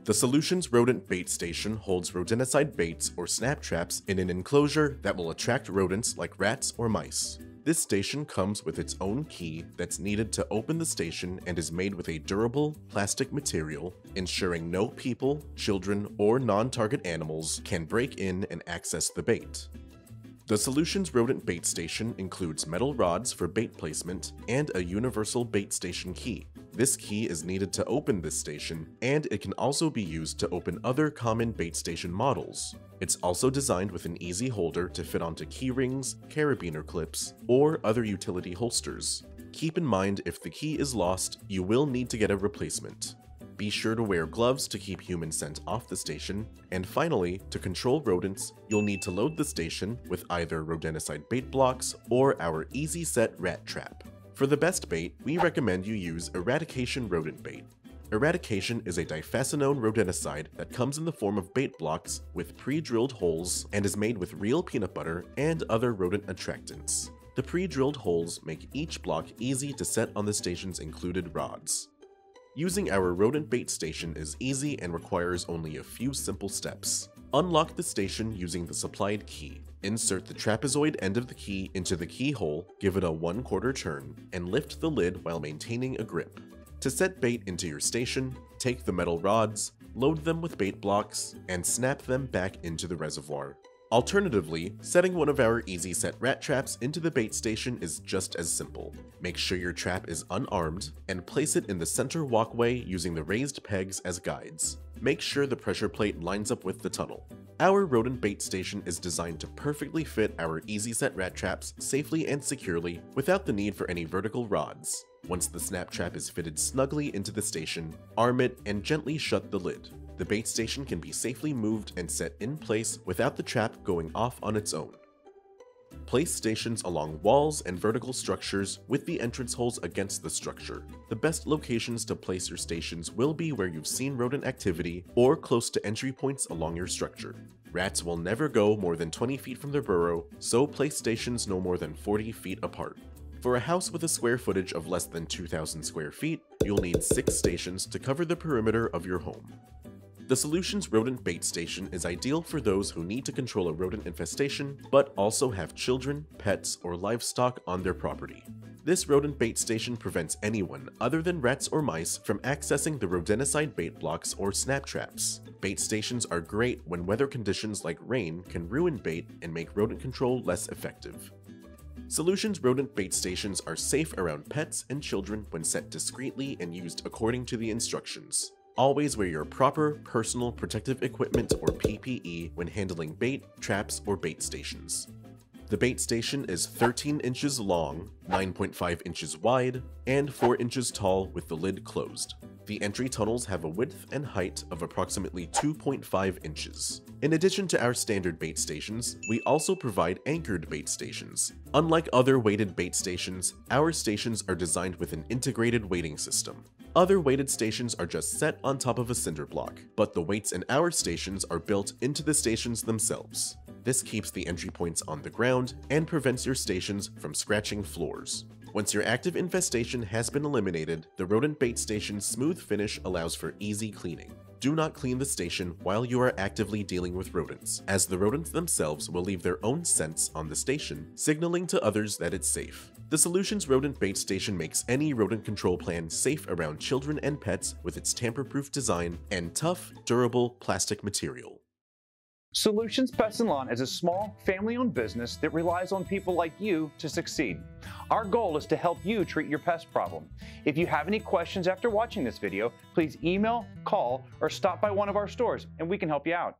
The Solutions Rodent Bait Station holds rodenticide baits or snap traps in an enclosure that will attract rodents like rats or mice. This station comes with its own key that's needed to open the station and is made with a durable plastic material, ensuring no people, children, or non-target animals can break in and access the bait. The Solutions Rodent Bait Station includes metal rods for bait placement and a universal bait station key. This key is needed to open this station, and it can also be used to open other common bait station models. It's also designed with an easy holder to fit onto keyrings, carabiner clips, or other utility holsters. Keep in mind, if the key is lost, you will need to get a replacement. Be sure to wear gloves to keep human scent off the station, and finally, to control rodents, you'll need to load the station with either rodenticide bait blocks or our Easy Set rat trap. For the best bait, we recommend you use Eradication Rodent Bait. Eradication is a difecinone rodenticide that comes in the form of bait blocks with pre-drilled holes and is made with real peanut butter and other rodent attractants. The pre-drilled holes make each block easy to set on the station's included rods. Using our rodent bait station is easy and requires only a few simple steps. Unlock the station using the supplied key. Insert the trapezoid end of the key into the keyhole, give it a 1/4 turn, and lift the lid while maintaining a grip. To set bait into your station, take the metal rods, load them with bait blocks, and snap them back into the reservoir. Alternatively, setting one of our Easy Set rat traps into the bait station is just as simple. Make sure your trap is unarmed, and place it in the center walkway using the raised pegs as guides. Make sure the pressure plate lines up with the tunnel. Our rodent bait station is designed to perfectly fit our Easy Set rat traps safely and securely without the need for any vertical rods. Once the snap trap is fitted snugly into the station, arm it and gently shut the lid. The bait station can be safely moved and set in place without the trap going off on its own. Place stations along walls and vertical structures with the entrance holes against the structure. The best locations to place your stations will be where you've seen rodent activity or close to entry points along your structure. Rats will never go more than 20 feet from their burrow, so place stations no more than 40 feet apart. For a house with a square footage of less than 2,000 square feet, you'll need 6 stations to cover the perimeter of your home. The Solutions Rodent Bait Station is ideal for those who need to control a rodent infestation, but also have children, pets, or livestock on their property. This rodent bait station prevents anyone other than rats or mice from accessing the rodenticide bait blocks or snap traps. Bait stations are great when weather conditions like rain can ruin bait and make rodent control less effective. Solutions Rodent Bait Stations are safe around pets and children when set discreetly and used according to the instructions. Always wear your proper personal protective equipment or PPE when handling bait, traps, or bait stations. The bait station is 13 inches long, 9.5 inches wide, and 4 inches tall with the lid closed. The entry tunnels have a width and height of approximately 2.5 inches. In addition to our standard bait stations, we also provide anchored bait stations. Unlike other weighted bait stations, our stations are designed with an integrated weighting system. Other weighted stations are just set on top of a cinder block, but the weights in our stations are built into the stations themselves. This keeps the entry points on the ground and prevents your stations from scratching floors. Once your active infestation has been eliminated, the rodent bait station's smooth finish allows for easy cleaning. Do not clean the station while you are actively dealing with rodents, as the rodents themselves will leave their own scents on the station, signaling to others that it's safe. The Solutions Rodent Bait Station makes any rodent control plan safe around children and pets with its tamper-proof design and tough, durable plastic material. Solutions Pest and Lawn is a small, family-owned business that relies on people like you to succeed. Our goal is to help you treat your pest problem. If you have any questions after watching this video, please email, call, or stop by one of our stores and we can help you out.